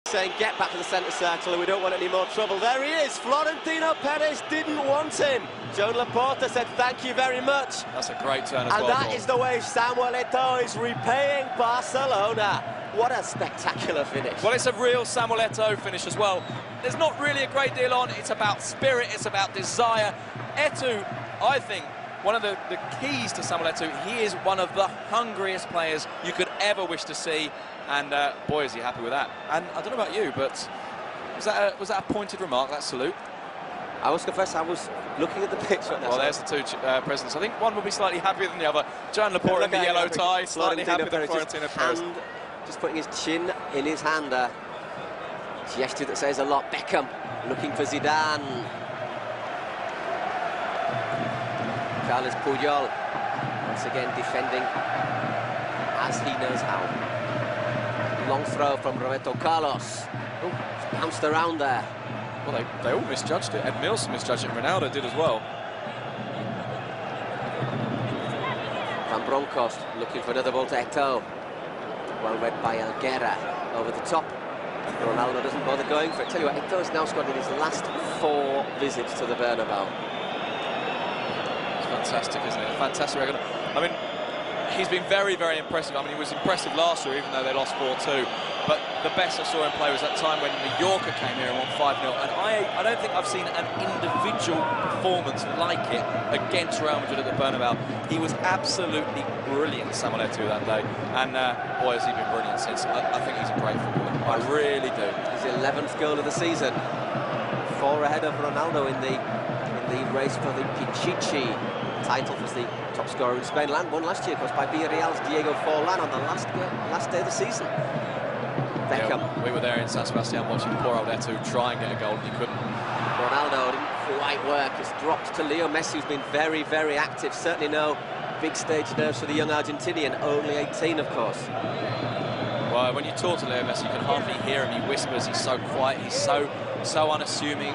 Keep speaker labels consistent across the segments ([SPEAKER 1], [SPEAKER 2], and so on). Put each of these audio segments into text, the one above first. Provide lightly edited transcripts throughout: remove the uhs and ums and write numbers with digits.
[SPEAKER 1] Saying get back to the centre circle and we don't want any more trouble. There he is, Florentino Perez didn't want him. Joan Laporta said thank you very much.
[SPEAKER 2] That's a great turn as
[SPEAKER 1] well. And that
[SPEAKER 2] Paul.
[SPEAKER 1] is the way Samuel Eto'o is repaying Barcelona. What a spectacular finish.
[SPEAKER 2] Well, it's a real Samuel Eto'o finish as well. There's not really a great deal on. It's about spirit, it's about desire. Eto'o, I think, one of the keys to Samuel Eto'o, he is one of the hungriest players you could ever wish to see. And boy, is he happy with that. And I don't know about you, but was that a pointed remark, that salute?
[SPEAKER 1] I must confess, I was looking at the pitch right now.
[SPEAKER 2] Well, there's the two presidents. I think one will be slightly happier than the other. Joan Laporta in the yellow tie, slightly happier than Florentino Perez.
[SPEAKER 1] Just putting his chin in his hand. Gesture that says a lot. Beckham looking for Zidane. Carles Puyol once again defending as he knows how. Long throw from Roberto Carlos. Oh, it's bounced around there.
[SPEAKER 2] Well, they all misjudged it. Ed Milson misjudged it, Ronaldo did as well.
[SPEAKER 1] Van Bronckhorst looking for another ball to Eto'o. Well read by Elguera over the top. Ronaldo doesn't bother going for it. Tell you what, Eto'o's now scored in his last 4 visits to the Bernabeu.
[SPEAKER 2] It's fantastic, isn't it? A fantastic record. I mean, he's been very, very impressive. I mean, he was impressive last year, even though they lost 4-2. But the best I saw him play was that time when Mallorca came here and won 5-0. And I don't think I've seen an individual performance like it against Real Madrid at the Bernabeu. He was absolutely brilliant, Samuel Eto'o, that day. And boy, has he been brilliant since. I think he's a great footballer. I really do.
[SPEAKER 1] His 11th goal of the season. 4 ahead of Ronaldo in the race for the Pichichi title as the top scorer in Spain. Won last year, of course, by Villarreal's Diego Forlan on the last day of the season. Beckham.
[SPEAKER 2] Yeah, we were there in San Sebastian watching poor old Eto'o try and get a goal, and he couldn't.
[SPEAKER 1] Ronaldo didn't quite work. It's dropped to Leo Messi, who's been very, very active. Certainly no big stage nerves for the young Argentinian, only 18, of course.
[SPEAKER 2] Well, when you talk to Leo Messi, you can hardly hear him. He whispers, he's so quiet, he's so unassuming.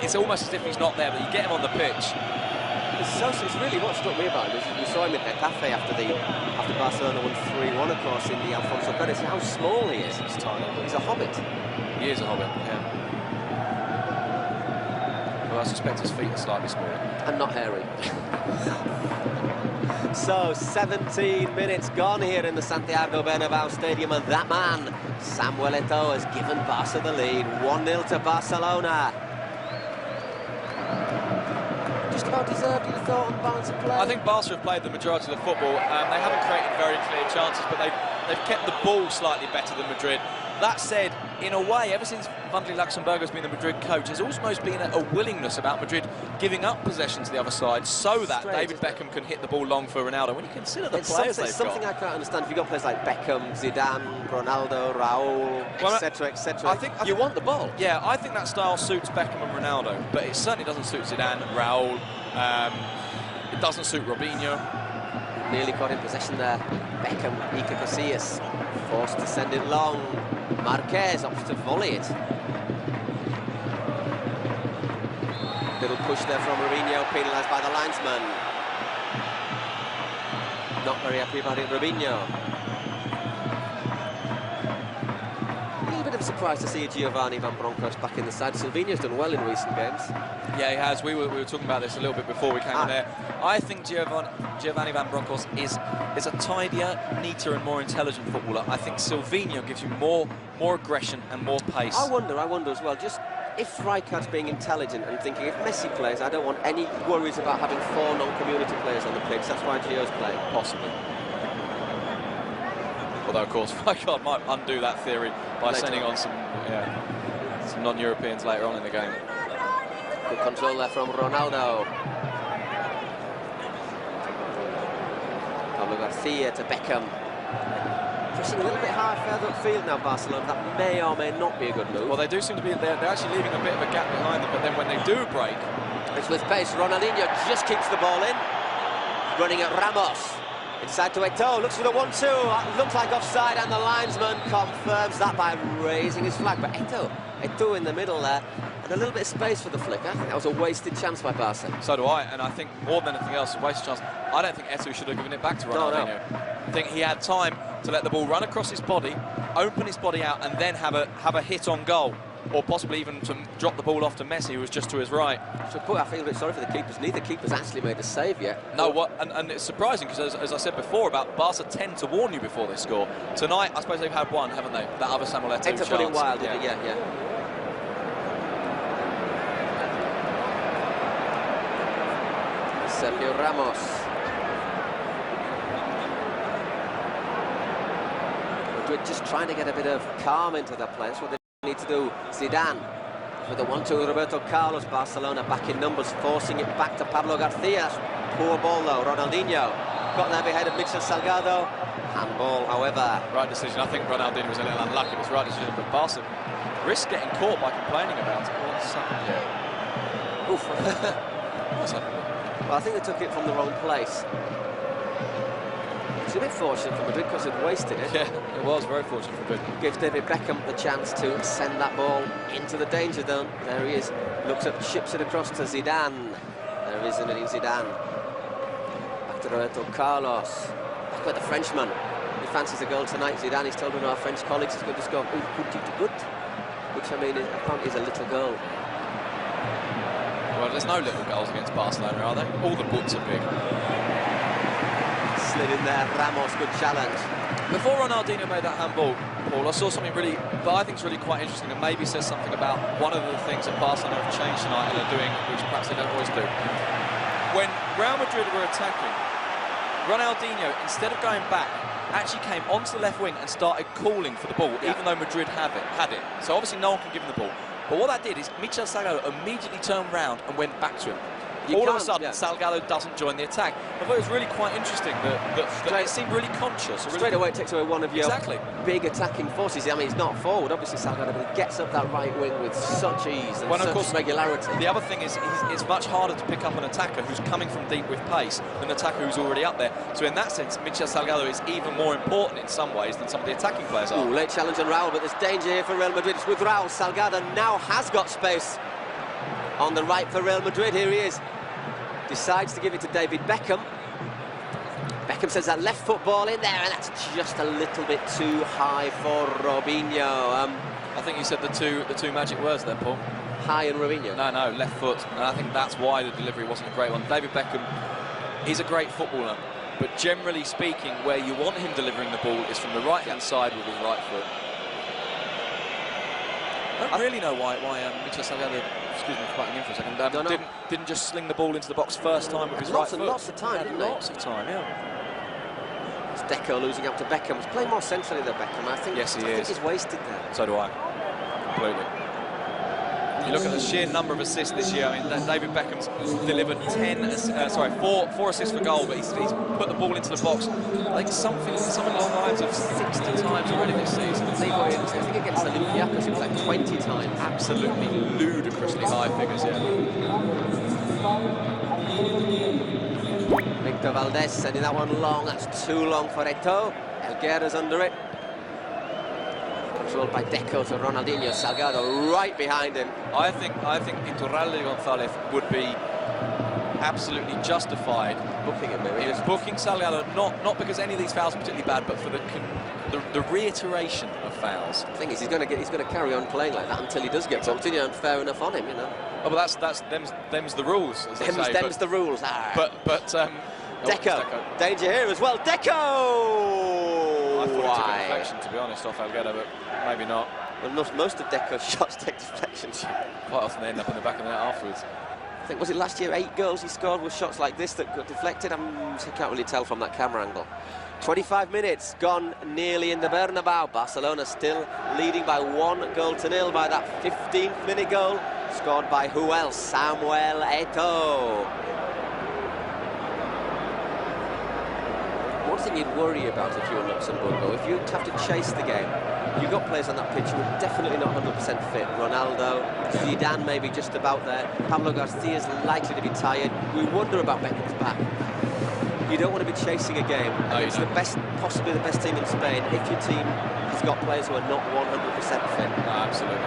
[SPEAKER 2] It's almost as if he's not there, but you get him on the pitch.
[SPEAKER 1] It's really what struck me about him. We saw him at Getafe after Barcelona won 3-1, of course, in the Alfonso Perez. How small he is. He's tiny. He's a hobbit.
[SPEAKER 2] He is a hobbit, yeah. Well, I suspect his feet are slightly smaller.
[SPEAKER 1] And not hairy. So, 17 minutes gone here in the Santiago Bernabeu Stadium, and that man, Samuel Eto'o, has given Barca the lead. 1-0 to Barcelona. Just about deserved, you thought, on balance of play?
[SPEAKER 2] I think Barca have played the majority of the football. They haven't created very clear chances, but they've kept the ball slightly better than Madrid. That said, in a way, ever since Vandré Luxemburg has been the Madrid coach, there's almost been a willingness about Madrid giving up possession to the other side so that David Beckham can hit the ball long for Ronaldo. When you consider the players they've got...
[SPEAKER 1] It's something I can't understand. If you've got players like Beckham, Zidane, Ronaldo, Raul, etc., etc. You want the ball.
[SPEAKER 2] Yeah, I think that style suits Beckham and Ronaldo, but it certainly doesn't suit Zidane, Raul. It doesn't suit Robinho.
[SPEAKER 1] Nearly got in possession there. Beckham, Iker Casillas, forced to send it long. Marquez opts to volley it. Little push there from Robinho, penalised by the linesman. Not very happy about it, Robinho. A little bit of a surprise to see Giovanni Van Bronckhorst back in the side. Silvinho's done well in recent games.
[SPEAKER 2] Yeah, he has. We were talking about this a little bit before we came in there. I think Giovanni Van Bronckhorst is a tidier, neater and more intelligent footballer. I think Silvinho gives you more aggression and more pace.
[SPEAKER 1] I wonder as well, just if Rijkaard's being intelligent and thinking, if Messi plays, I don't want any worries about having 4 non-community players on the pitch. That's why Gio's playing.
[SPEAKER 2] Possibly. Although, of course, Rijkaard might undo that theory by sending on some non-Europeans later on in the game.
[SPEAKER 1] Good control there from Ronaldo. Pablo Garcia to Beckham. Pushing a little bit high further upfield now, Barcelona. That may or may not be a good move.
[SPEAKER 2] Well, they do seem to be, they're actually leaving a bit of a gap behind them, but then when they do break...
[SPEAKER 1] It's with pace. Ronaldinho just keeps the ball in. Running at Ramos. Inside to Eto'o, looks for the 1-2. Looks like offside, and the linesman confirms that by raising his flag. But Eto'o in the middle there, and a little bit of space for the flick. I think that was a wasted chance by Barca.
[SPEAKER 2] So do I, and I think more than anything else, a wasted chance. I don't think Eto'o should have given it back to Ronaldinho.
[SPEAKER 1] No.
[SPEAKER 2] I think he had time to let the ball run across his body, open his body out, and then have a hit on goal, or possibly even to drop the ball off to Messi, who was just to his right.
[SPEAKER 1] So, I feel a bit sorry for the keepers. Neither keeper's actually made a save yet.
[SPEAKER 2] No, and it's surprising because, as I said before, about Barca tend to warn you before they score. Tonight, I suppose they've had one, haven't they? That other Samuel Eto'o chance.
[SPEAKER 1] Eto'o put it wild, did he? Yeah. Sergio Ramos. Madrid just trying to get a bit of calm into the play. That's what they need to do. Zidane with the 1-2. Roberto Carlos. Barcelona back in numbers, forcing it back to Pablo Garcia. Poor ball though. Ronaldinho got there behind of Michel Salgado. Handball, however.
[SPEAKER 2] Right decision. I think Ronaldinho was a little unlucky. It was the right decision, but Barca risked getting caught by complaining about it. What's happened?
[SPEAKER 1] Oof.
[SPEAKER 2] What's happened?
[SPEAKER 1] Well, I think they took it from the wrong place. It's a bit fortunate for Madrid because they'd wasted it.
[SPEAKER 2] Yeah, it was very fortunate for Madrid.
[SPEAKER 1] Gives David Beckham the chance to send that ball into the danger zone. There he is. Looks up, ships it across to Zidane. There is Zinedine Zidane. Back to Roberto Carlos. Back with the Frenchman. He fancies a goal tonight. Zidane, he's told one of our French colleagues he's going to score good, which I mean apparently is a little goal.
[SPEAKER 2] Well, there's no little goals against Barcelona, are there? All the butts are big.
[SPEAKER 1] Slid in there, Ramos, good challenge.
[SPEAKER 2] Before Ronaldinho made that handball, Paul, I saw something really, that I think is really quite interesting and maybe says something about one of the things that Barcelona have changed tonight and are doing, which perhaps they don't always do. When Real Madrid were attacking, Ronaldinho, instead of going back, actually came onto the left wing and started calling for the ball, even though Madrid had it. So obviously no one can give him the ball. But what that did is Michel Salgado immediately turned round and went back to him. All of a sudden, Salgado doesn't join the attack. I thought it was really quite interesting that it seemed really conscious.
[SPEAKER 1] Straight away, it takes away one of your big attacking forces. I mean, he's not forward, obviously, Salgado, but he gets up that right wing with such ease and such regularity.
[SPEAKER 2] The other thing is, it's much harder to pick up an attacker who's coming from deep with pace than an attacker who's already up there. So in that sense, Michel Salgado is even more important in some ways than some of the attacking players are.
[SPEAKER 1] Ooh, late challenge on Raul, but there's danger here for Real Madrid. It's with Raul. Salgado now has got space on the right for Real Madrid. Here he is. Decides to give it to David Beckham. Beckham sends that left foot ball in there, and that's just a little bit too high for Robinho.
[SPEAKER 2] I think you said the two magic words there, Paul.
[SPEAKER 1] High and Robinho.
[SPEAKER 2] No, left foot, and I think that's why the delivery wasn't a great one. David Beckham is a great footballer, but generally speaking, where you want him delivering the ball is from the right-hand side with his right foot. I don't really know why Michel Salgado, excuse me for cutting in for a second, didn't just sling the ball into the box first time with his right foot.
[SPEAKER 1] Lots of time, didn't they?
[SPEAKER 2] Lots of time, yeah.
[SPEAKER 1] It's Deco losing out to Beckham. He's playing more centrally than Beckham. I think he's wasted there.
[SPEAKER 2] So do I, completely. You look at the sheer number of assists this year. I mean, David Beckham's delivered 4 assists for goal, but he's put the ball into the box like something along the lines of 60 times already this season.
[SPEAKER 1] I think against Olympiacos it was like 20 times.
[SPEAKER 2] Absolutely ludicrously high figures, yeah.
[SPEAKER 1] Victor Valdés sending that one long. That's too long for Eto'o. Helguera's under it. Controlled by Deco to Ronaldinho. Salgado right behind him.
[SPEAKER 2] I think Iturralde González would be absolutely justified
[SPEAKER 1] booking him, maybe.
[SPEAKER 2] Booking Salgado, not because any of these fouls are particularly bad, but for the reiteration of fouls.
[SPEAKER 1] The thing is, he's going to carry on playing like that until he does get bumped, and fair enough on him, you know.
[SPEAKER 2] Oh, but them's the rules, as they say.
[SPEAKER 1] Them's the rules.
[SPEAKER 2] Deco,
[SPEAKER 1] danger here as well. Deco.
[SPEAKER 2] I thought he took a deflection, to be honest, off Helguera, but maybe not.
[SPEAKER 1] Well, most of Deco's shots take deflections.
[SPEAKER 2] Quite often they end up in the back of the net afterwards.
[SPEAKER 1] I think, was it last year, 8 goals he scored with shots like this that got deflected? I can't really tell from that camera angle. 25 minutes gone nearly in the Bernabeu. Barcelona still leading by 1-0 by that 15th minute goal scored by who else? Samuel Eto'o. One thing you'd worry about if you were Luxembourg, though, if you'd have to chase the game, you've got players on that pitch who are definitely not 100% fit. Ronaldo, Zidane maybe just about there. Pablo Garcia's likely to be tired. We wonder about Beckham's back. You don't want to be chasing a game.
[SPEAKER 2] No,
[SPEAKER 1] it's possibly the best team in Spain if your team has got players who are not 100% fit.
[SPEAKER 2] No, absolutely.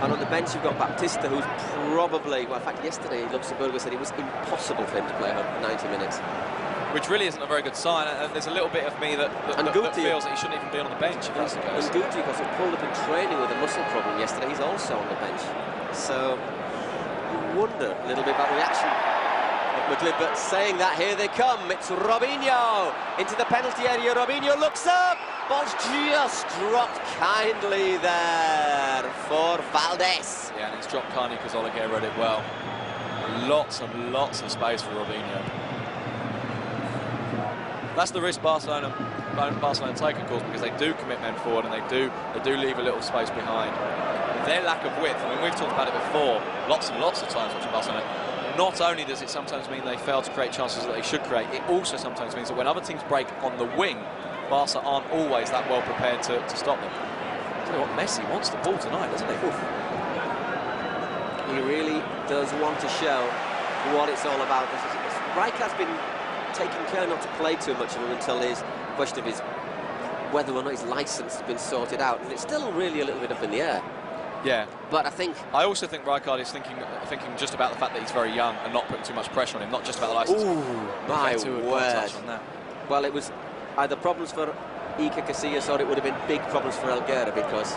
[SPEAKER 1] And on the bench you've got Baptista, who's probably, well, in fact, yesterday Luxembourg said it was impossible for him to play 90 minutes.
[SPEAKER 2] which really isn't a very good sign. And there's a little bit of me that feels that he shouldn't even be on the bench if that's the case.
[SPEAKER 1] And Guti got pulled up in training with a muscle problem yesterday. He's also on the bench. So you wonder a little bit about the reaction of McGlynn. But saying that, here they come. It's Robinho into the penalty area. Robinho looks up. Ball's just dropped kindly there for Valdez.
[SPEAKER 2] Yeah, and it's dropped kindly because Oleguer read it well. Lots and lots of space for Robinho. That's the risk Barcelona take, of course, because they do commit men forward and they do leave a little space behind. Their lack of width, I mean, we've talked about it before, lots and lots of times watching Barcelona. Not only does it sometimes mean they fail to create chances that they should create, it also sometimes means that when other teams break on the wing, Barca aren't always that well prepared to stop them. I tell you what, Messi wants the ball tonight, doesn't he?
[SPEAKER 1] Oof. He really does want to show what it's all about. Rijkaard's been taking care not to play too much of him until his question of his whether or not his licence has been sorted out, and it's still really a little bit up in the air.
[SPEAKER 2] Yeah,
[SPEAKER 1] but I
[SPEAKER 2] also think Rijkaard is thinking just about the fact that he's very young and not putting too much pressure on him, not just about the licence.
[SPEAKER 1] Ooh, my word!
[SPEAKER 2] On that.
[SPEAKER 1] Well, it was either problems for Iker Casillas or it would have been big problems for Helguera, because